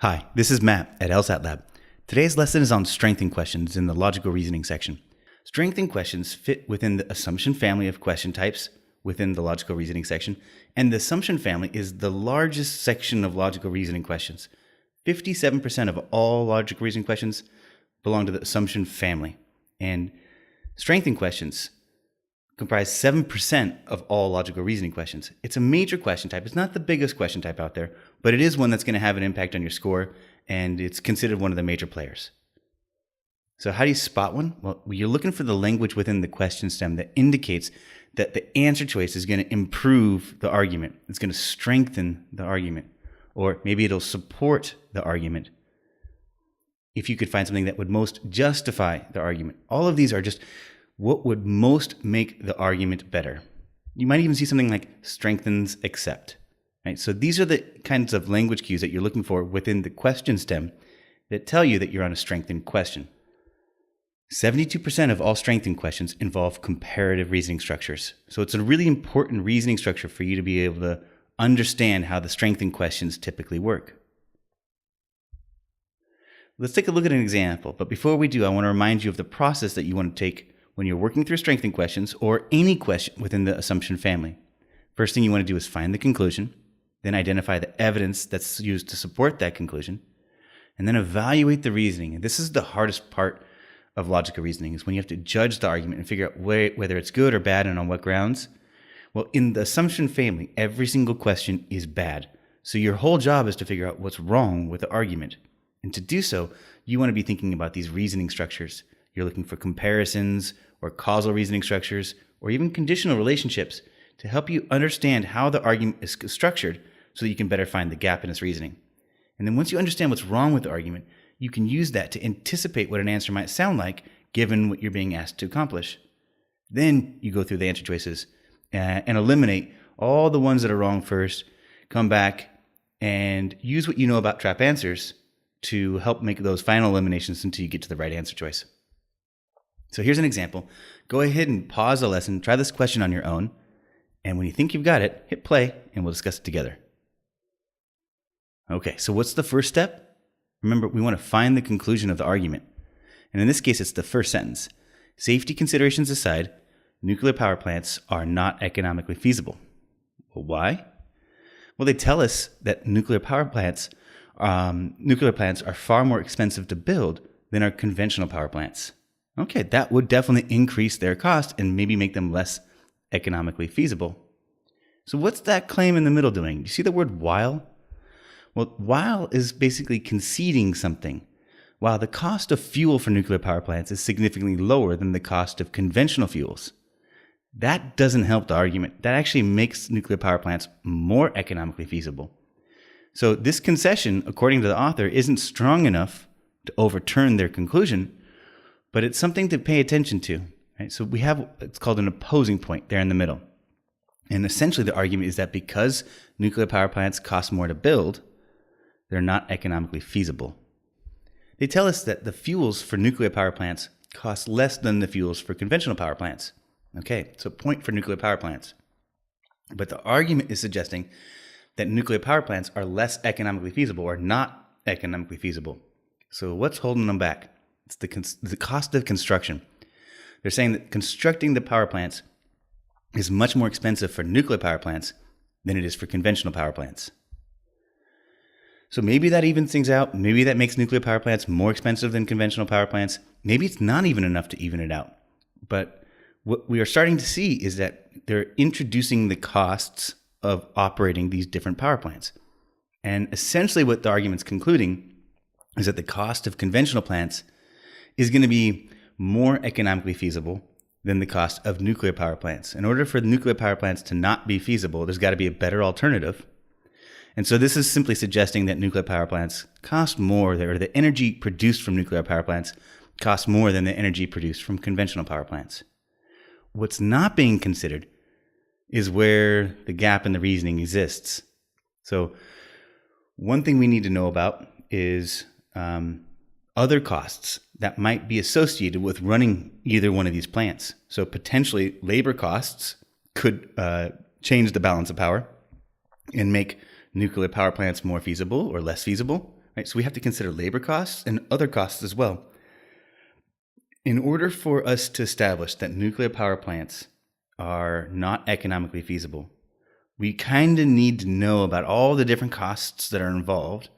Hi, this is Matt at LSAT Lab. Today's lesson is on strengthening questions in the logical reasoning section. Strengthening questions fit within the assumption family of question types within the logical reasoning section, and the assumption family is the largest section of logical reasoning questions. 57% of all logical reasoning questions belong to the assumption family, and strengthening questions comprise 7% of all logical reasoning questions. It's a major question type. It's not the biggest question type out there, but it is one that's going to have an impact on your score, and it's considered one of the major players. So how do you spot one? Well, you're looking for the language within the question stem that indicates that the answer choice is going to improve the argument. It's going to strengthen the argument, or maybe it'll support the argument. If you could find something that would most justify the argument. All of these are just what would most make the argument better. You might even see something like strengthens except. Right? So these are the kinds of language cues that you're looking for within the question stem that tell you that you're on a strengthened question. 72% of all strengthened questions involve comparative reasoning structures. So it's a really important reasoning structure for you to be able to understand how the strengthened questions typically work. Let's take a look at an example. But before we do, I want to remind you of the process that you want to take when you're working through strengthened questions or any question within the assumption family. First thing you want to do is find the conclusion, then identify the evidence that's used to support that conclusion, and then evaluate the reasoning. And this is the hardest part of logical reasoning, is when you have to judge the argument and figure out whether it's good or bad and on what grounds. Well, in the assumption family, every single question is bad. So your whole job is to figure out what's wrong with the argument. And to do so, you want to be thinking about these reasoning structures. You're looking for comparisons or causal reasoning structures or even conditional relationships to help you understand how the argument is structured so that you can better find the gap in its reasoning. And then once you understand what's wrong with the argument, you can use that to anticipate what an answer might sound like given what you're being asked to accomplish. Then you go through the answer choices and eliminate all the ones that are wrong first, come back and use what you know about trap answers to help make those final eliminations until you get to the right answer choice. So here's an example. Go ahead and pause the lesson, try this question on your own, and when you think you've got it, hit play and we'll discuss it together. Okay, so what's the first step? Remember, we want to find the conclusion of the argument. And in this case, it's the first sentence. Safety considerations aside, nuclear power plants are not economically feasible. Well, why? Well, they tell us that nuclear plants are far more expensive to build than our conventional power plants. Okay, that would definitely increase their cost and maybe make them less economically feasible. So what's that claim in the middle doing? You see the word while? Well, while is basically conceding something. While the cost of fuel for nuclear power plants is significantly lower than the cost of conventional fuels. That doesn't help the argument. That actually makes nuclear power plants more economically feasible. So this concession, according to the author, isn't strong enough to overturn their conclusion, but it's something to pay attention to. Right? So we have, it's called an opposing point there in the middle. And essentially the argument is that because nuclear power plants cost more to build, they're not economically feasible. They tell us that the fuels for nuclear power plants cost less than the fuels for conventional power plants. Okay, so point for nuclear power plants. But the argument is suggesting that nuclear power plants are less economically feasible or not economically feasible. So what's holding them back? It's the cost of construction. They're saying that constructing the power plants is much more expensive for nuclear power plants than it is for conventional power plants. So maybe that evens things out. Maybe that makes nuclear power plants more expensive than conventional power plants. Maybe it's not even enough to even it out. But what we are starting to see is that they're introducing the costs of operating these different power plants. And essentially what the argument's concluding is that the cost of conventional plants is going to be more economically feasible than the cost of nuclear power plants. In order for nuclear power plants to not be feasible, there's got to be a better alternative. And so this is simply suggesting that nuclear power plants cost more, or the energy produced from nuclear power plants costs more than the energy produced from conventional power plants. What's not being considered is where the gap in the reasoning exists. So one thing we need to know about is other costs that might be associated with running either one of these plants. So potentially labor costs could change the balance of power and make nuclear power plants more feasible or less feasible, right? So we have to consider labor costs and other costs as well. In order for us to establish that nuclear power plants are not economically feasible, we kind of need to know about all the different costs that are involved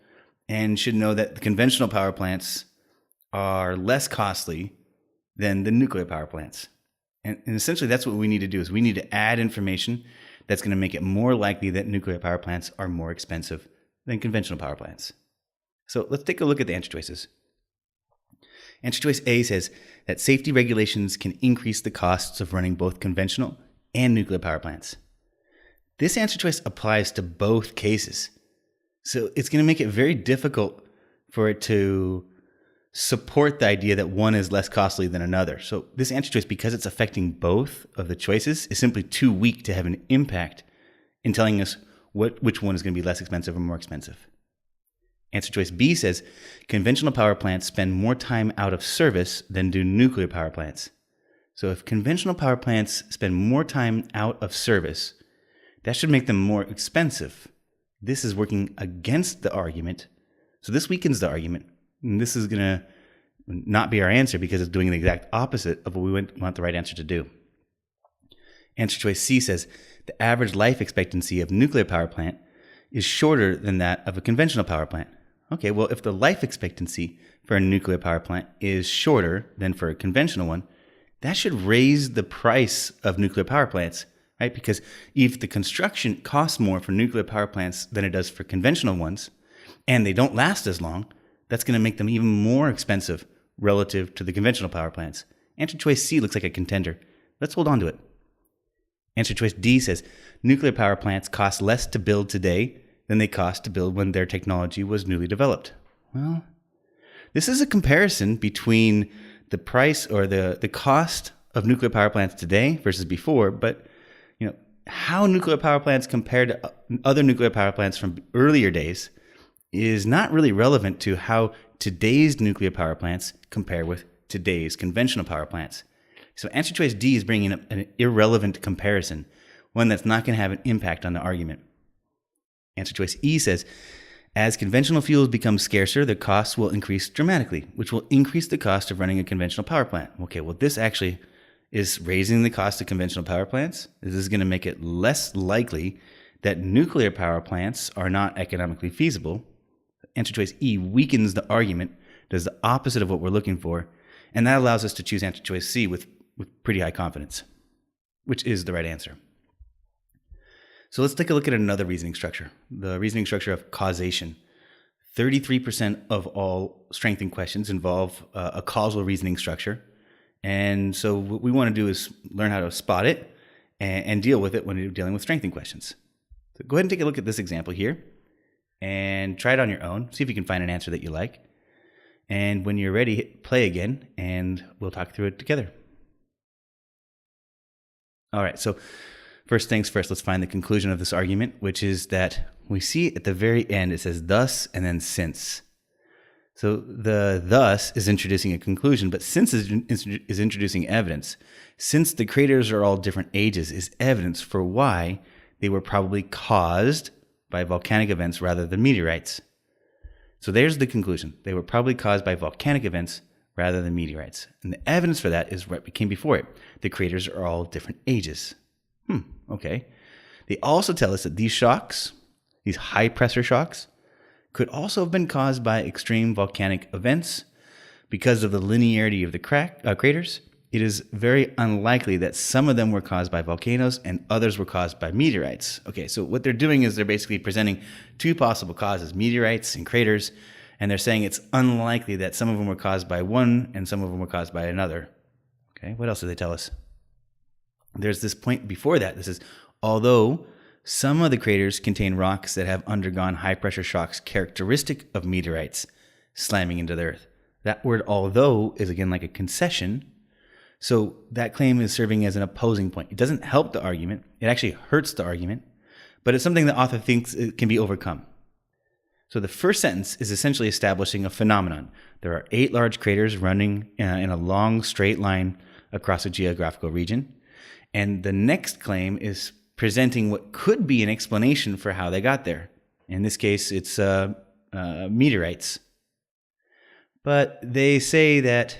and should know that the conventional power plants are less costly than the nuclear power plants. And essentially that's what we need to do is we need to add information that's going to make it more likely that nuclear power plants are more expensive than conventional power plants. So let's take a look at the answer choices. Answer choice A says that safety regulations can increase the costs of running both conventional and nuclear power plants. This answer choice applies to both cases. So it's going to make it very difficult for it to support the idea that one is less costly than another. So this answer choice, because it's affecting both of the choices, is simply too weak to have an impact in telling us which one is going to be less expensive or more expensive. Answer choice B says conventional power plants spend more time out of service than do nuclear power plants. So if conventional power plants spend more time out of service, that should make them more expensive. This is working against the argument. So this weakens the argument. And this is going to not be our answer because it's doing the exact opposite of what we want the right answer to do. Answer choice C says the average life expectancy of a nuclear power plant is shorter than that of a conventional power plant. Okay, well, if the life expectancy for a nuclear power plant is shorter than for a conventional one, that should raise the price of nuclear power plants, right? Because if the construction costs more for nuclear power plants than it does for conventional ones, and they don't last as long, that's going to make them even more expensive relative to the conventional power plants. Answer choice C looks like a contender. Let's hold on to it. Answer choice D says nuclear power plants cost less to build today than they cost to build when their technology was newly developed. Well, this is a comparison between the price or the cost of nuclear power plants today versus before, but how nuclear power plants compare to other nuclear power plants from earlier days is not really relevant to how today's nuclear power plants compare with today's conventional power plants. So answer choice D is bringing up an irrelevant comparison, one that's not going to have an impact on the argument. Answer choice E says, as conventional fuels become scarcer, the costs will increase dramatically, which will increase the cost of running a conventional power plant. Okay, well, this actually is raising the cost of conventional power plants. This is going to make it less likely that nuclear power plants are not economically feasible. Answer choice E weakens the argument, does the opposite of what we're looking for, and that allows us to choose answer choice C with pretty high confidence, which is the right answer. So let's take a look at another reasoning structure, the reasoning structure of causation. 33% of all strengthening questions involve a causal reasoning structure. And so what we want to do is learn how to spot it and deal with it when you're dealing with strengthening questions. So go ahead and take a look at this example here and try it on your own. See if you can find an answer that you like. And when you're ready, hit play again and we'll talk through it together. All right, so first things first, let's find the conclusion of this argument, which is that we see at the very end, it says thus and then since. So the thus is introducing a conclusion, but since is introducing evidence. Since the craters are all different ages is evidence for why they were probably caused by volcanic events rather than meteorites. So there's the conclusion. They were probably caused by volcanic events rather than meteorites. And the evidence for that is what came before it. The craters are all different ages. Okay. They also tell us that these shocks, these high pressure shocks, could also have been caused by extreme volcanic events. Because of the linearity of the craters, it is very unlikely that some of them were caused by volcanoes and others were caused by meteorites. Okay, so what they're doing is they're basically presenting two possible causes, meteorites and craters, and they're saying it's unlikely that some of them were caused by one and some of them were caused by another. Okay, what else do they tell us? There's this point before that. This is, although some of the craters contain rocks that have undergone high-pressure shocks characteristic of meteorites slamming into the earth. That word although is again like a concession. So that claim is serving as an opposing point. It doesn't help the argument. It actually hurts the argument, but it's something the author thinks it can be overcome. So the first sentence is essentially establishing a phenomenon. There are 8 large craters running in a long straight line across a geographical region. And the next claim is presenting what could be an explanation for how they got there. In this case, it's a meteorites. But they say that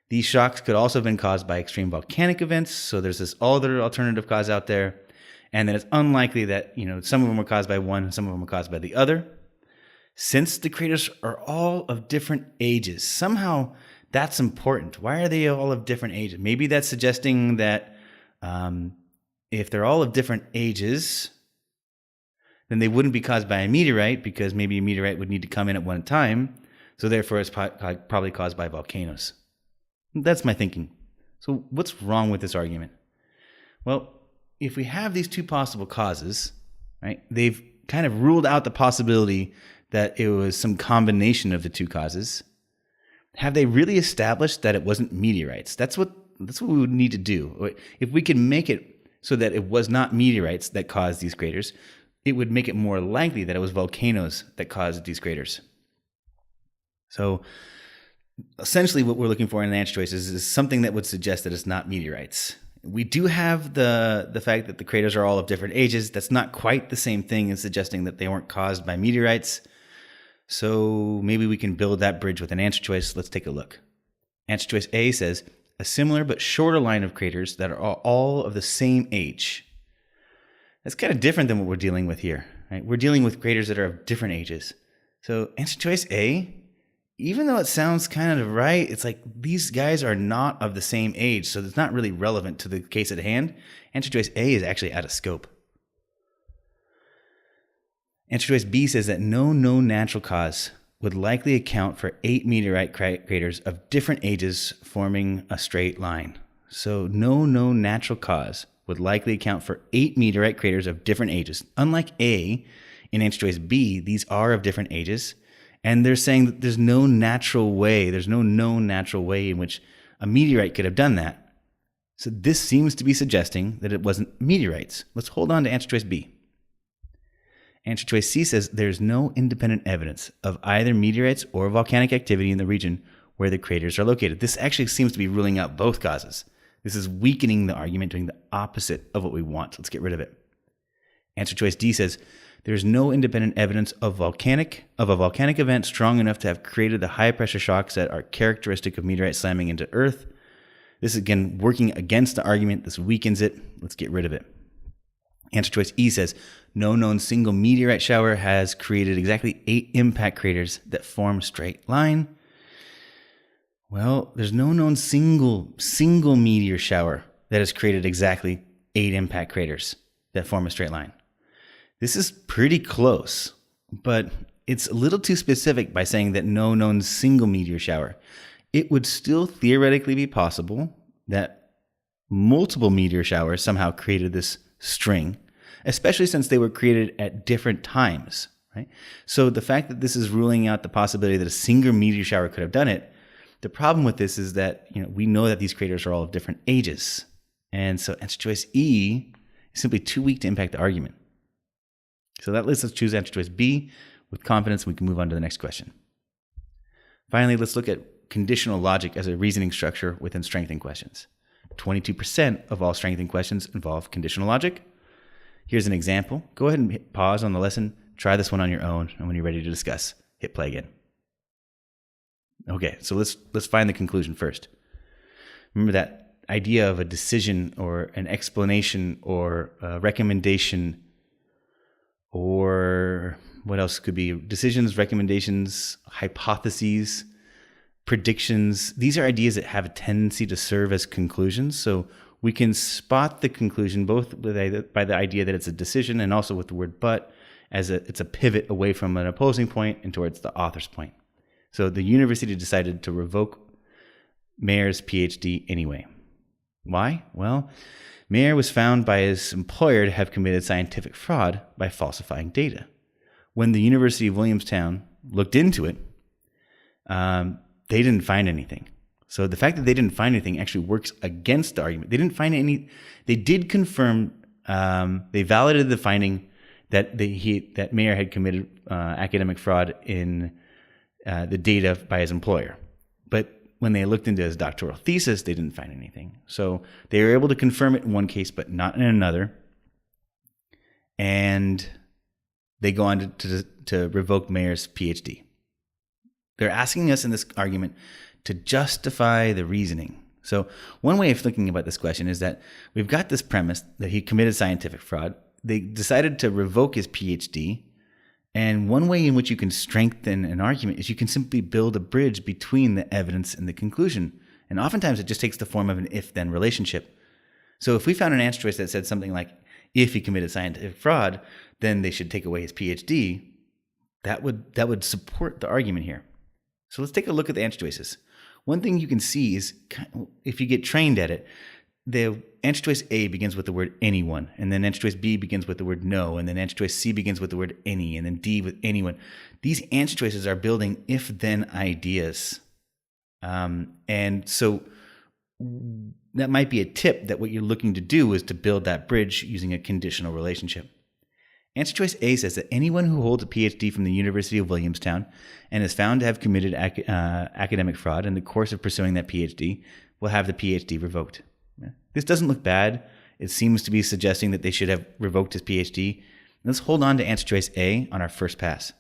these shocks could also have been caused by extreme volcanic events. So there's this other alternative cause out there. And that it's unlikely that, some of them were caused by one, some of them were caused by the other. Since the craters are all of different ages, somehow that's important. Why are they all of different ages? Maybe that's suggesting that if they're all of different ages, then they wouldn't be caused by a meteorite, because maybe a meteorite would need to come in at one time. So therefore, it's probably caused by volcanoes. That's my thinking. So what's wrong with this argument? Well, if we have these two possible causes, right, they've kind of ruled out the possibility that it was some combination of the two causes. Have they really established that it wasn't meteorites? That's what we would need to do. If we can make it so that it was not meteorites that caused these craters, it would make it more likely that it was volcanoes that caused these craters. So essentially what we're looking for in an answer choice is something that would suggest that it's not meteorites. We do have the fact that the craters are all of different ages. That's not quite the same thing as suggesting that they weren't caused by meteorites. So maybe we can build that bridge with an answer choice. Let's take a look. Answer choice A says, a similar but shorter line of craters that are all of the same age. That's kind of different than what we're dealing with here, right? We're dealing with craters that are of different ages. So answer choice A, even though it sounds kind of right, it's like these guys are not of the same age, so it's not really relevant to the case at hand. Answer choice A is actually out of scope. Answer choice B says that no known natural cause would likely account for 8 meteorite craters of different ages forming a straight line. So no known natural cause would likely account for 8 meteorite craters of different ages. Unlike A, in answer choice B, these are of different ages. And they're saying that there's no known natural way in which a meteorite could have done that. So this seems to be suggesting that it wasn't meteorites. Let's hold on to answer choice B. Answer choice C says there's no independent evidence of either meteorites or volcanic activity in the region where the craters are located. This actually seems to be ruling out both causes. This is weakening the argument, doing the opposite of what we want. Let's get rid of it. Answer choice D says there's no independent evidence of a volcanic event strong enough to have created the high pressure shocks that are characteristic of meteorite slamming into Earth. This is again working against the argument. This weakens it. Let's get rid of it. Answer choice E says no known single meteorite shower has created exactly 8 impact craters that form a straight line. Well, there's no known single meteor shower that has created exactly 8 impact craters that form a straight line. This is pretty close, but it's a little too specific by saying that no known single meteor shower. It would still theoretically be possible that multiple meteor showers somehow created this string, especially since they were created at different times, right? So the fact that this is ruling out the possibility that a single meteor shower could have done it, the problem with this is that we know that these craters are all of different ages. And so answer choice E is simply too weak to impact the argument. So that lets us choose answer choice B with confidence. We can move on to the next question. Finally, let's look at conditional logic as a reasoning structure within strengthening questions. 22% of all strengthening questions involve conditional logic. Here's an example. Go ahead and hit pause on the lesson. Try this one on your own, and when you're ready to discuss, hit play again. Okay, so let's find the conclusion first. Remember that idea of a decision or an explanation or a recommendation, or what else could be? Decisions, recommendations, hypotheses, predictions. These are ideas that have a tendency to serve as conclusions. So we can spot the conclusion both by the idea that it's a decision and also with the word but as it's a pivot away from an opposing point and towards the author's point. So the university decided to revoke Mayer's PhD anyway. Why? Well, Mayer was found by his employer to have committed scientific fraud by falsifying data. When the University of Williamstown looked into it, they didn't find anything. So the fact that they didn't find anything actually works against the argument. They didn't find any. They did confirm. They validated the finding that that Mayer had committed academic fraud in the data by his employer. But when they looked into his doctoral thesis, they didn't find anything. So they were able to confirm it in one case, but not in another. And they go on to revoke Mayer's PhD. They're asking us in this argument to justify the reasoning. So one way of thinking about this question is that we've got this premise that he committed scientific fraud. They decided to revoke his PhD. And one way in which you can strengthen an argument is you can simply build a bridge between the evidence and the conclusion. And oftentimes it just takes the form of an if-then relationship. So if we found an answer choice that said something like, if he committed scientific fraud, then they should take away his PhD, that would support the argument here. So let's take a look at the answer choices. One thing you can see is, if you get trained at it, the answer choice A begins with the word anyone, and then answer choice B begins with the word no, and then answer choice C begins with the word any, and then D with anyone. These answer choices are building if-then ideas. And so that might be a tip that what you're looking to do is to build that bridge using a conditional relationship. Answer choice A says that anyone who holds a PhD from the University of Williamstown and is found to have committed academic fraud in the course of pursuing that PhD will have the PhD revoked. This doesn't look bad. It seems to be suggesting that they should have revoked his PhD. Let's hold on to answer choice A on our first pass.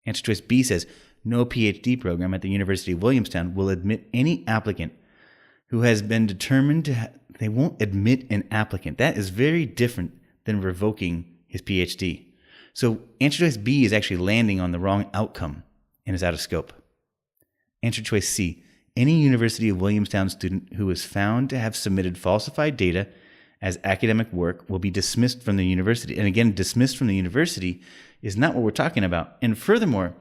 Answer choice B says no PhD program at the University of Williamstown will admit any applicant who has been determined to they won't admit an applicant. That is very different than revoking his PhD. So answer choice B is actually landing on the wrong outcome and is out of scope. Answer choice C, any University of Williamstown student who is found to have submitted falsified data as academic work will be dismissed from the university. And again, dismissed from the university is not what we're talking about. And furthermore,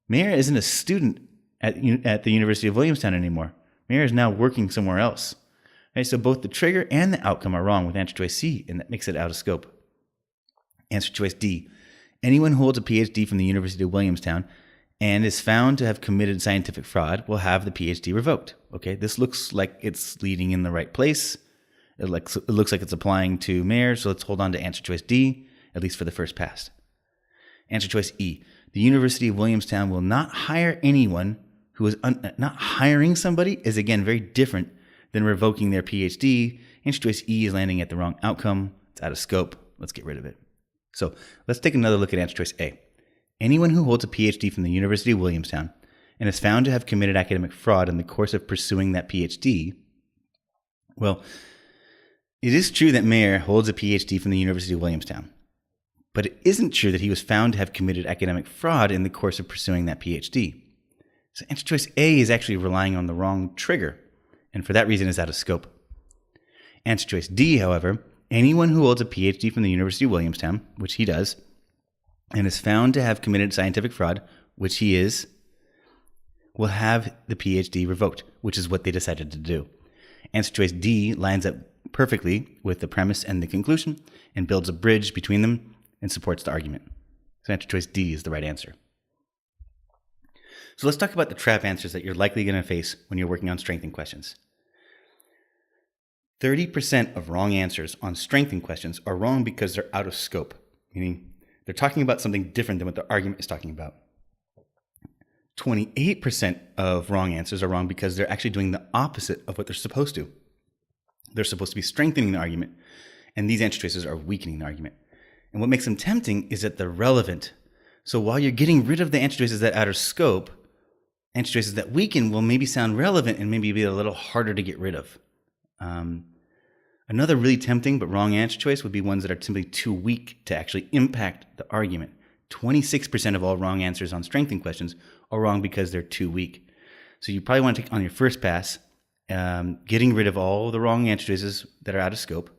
Mayer isn't a student at the University of Williamstown anymore. Mayer is now working somewhere else. Okay, so both the trigger and the outcome are wrong with answer choice C, and that makes it out of scope. Answer choice D, anyone who holds a PhD from the University of Williamstown and is found to have committed scientific fraud will have the PhD revoked. Okay, this looks like it's leading in the right place. It looks like it's applying to Mayer, so let's hold on to answer choice D, at least for the first pass. Answer choice E, the University of Williamstown will not hire anyone who is not hiring somebody is again very different than revoking their PhD. Answer choice E is landing at the wrong outcome. It's out of scope. Let's get rid of it. So let's take another look at answer choice A. Anyone who holds a PhD from the University of Williamstown and is found to have committed academic fraud in the course of pursuing that PhD, well, it is true that Mayer holds a PhD from the University of Williamstown, but it isn't true that he was found to have committed academic fraud in the course of pursuing that PhD. So answer choice A is actually relying on the wrong trigger, and for that reason is out of scope. Answer choice D, however, anyone who holds a PhD from the University of Williamstown, which he does, and is found to have committed scientific fraud, which he is, will have the PhD revoked, which is what they decided to do. Answer choice D lines up perfectly with the premise and the conclusion and builds a bridge between them and supports the argument. So answer choice D is the right answer. So let's talk about the trap answers that you're likely going to face when you're working on strengthening questions. 30% of wrong answers on strengthening questions are wrong because they're out of scope, meaning they're talking about something different than what the argument is talking about. 28% of wrong answers are wrong because they're actually doing the opposite of what they're supposed to. They're supposed to be strengthening the argument, and these answer choices are weakening the argument. And what makes them tempting is that they're relevant. So while you're getting rid of the answer choices that are out of scope, answer choices that weaken will maybe sound relevant and maybe be a little harder to get rid of. Another really tempting but wrong answer choice would be ones that are simply too weak to actually impact the argument. 26% of all wrong answers on strengthening questions are wrong because they're too weak. So you probably want to take on your first pass, getting rid of all the wrong answer choices that are out of scope,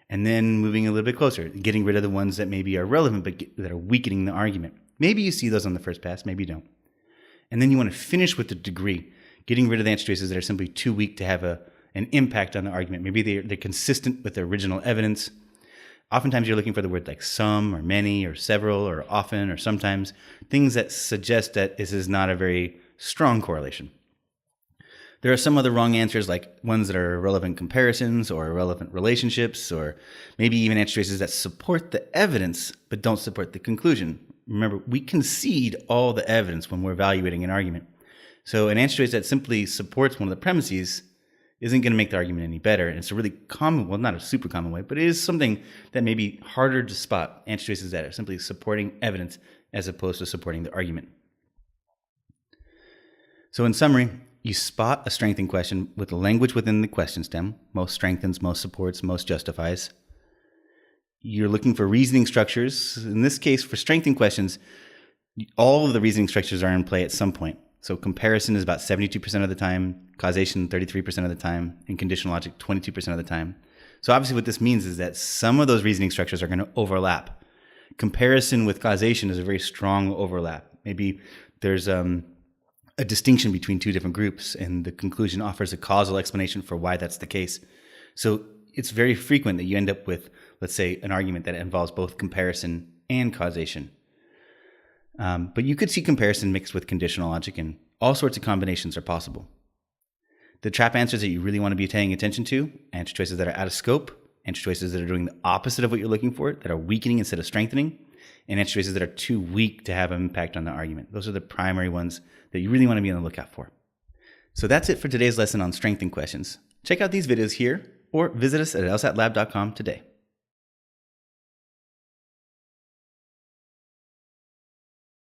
and then moving a little bit closer, getting rid of the ones that maybe are relevant but that are weakening the argument. Maybe you see those on the first pass, maybe you don't. And then you want to finish with the degree, getting rid of the answer choices that are simply too weak to have an impact on the argument. Maybe they're consistent with the original evidence. Oftentimes you're looking for the word like some or many or several or often or sometimes, things that suggest that this is not a very strong correlation. There are some other wrong answers, like ones that are irrelevant comparisons or irrelevant relationships, or maybe even answer choices that support the evidence but don't support the conclusion. Remember, we concede all the evidence when we're evaluating an argument. So an answer choice that simply supports one of the premises isn't going to make the argument any better. And it's a really common, well, not a super common way, but it is something that may be harder to spot answer choices that are simply supporting evidence as opposed to supporting the argument. So in summary, you spot a strengthening question with the language within the question stem: most strengthens, most supports, most justifies. You're looking for reasoning structures. In this case, for strengthening questions, all of the reasoning structures are in play at some point. So comparison is about 72% of the time, causation 33% of the time, and conditional logic 22% of the time. So obviously what this means is that some of those reasoning structures are going to overlap. Comparison with causation is a very strong overlap. Maybe there's a distinction between two different groups, and the conclusion offers a causal explanation for why that's the case. So it's very frequent that you end up with, let's say, an argument that involves both comparison and causation. But you could see comparison mixed with conditional logic, and all sorts of combinations are possible. The trap answers that you really want to be paying attention to: answer choices that are out of scope, answer choices that are doing the opposite of what you're looking for, that are weakening instead of strengthening, and answer choices that are too weak to have an impact on the argument. Those are the primary ones that you really want to be on the lookout for. So that's it for today's lesson on strengthening questions. Check out these videos here or visit us at lsatlab.com today.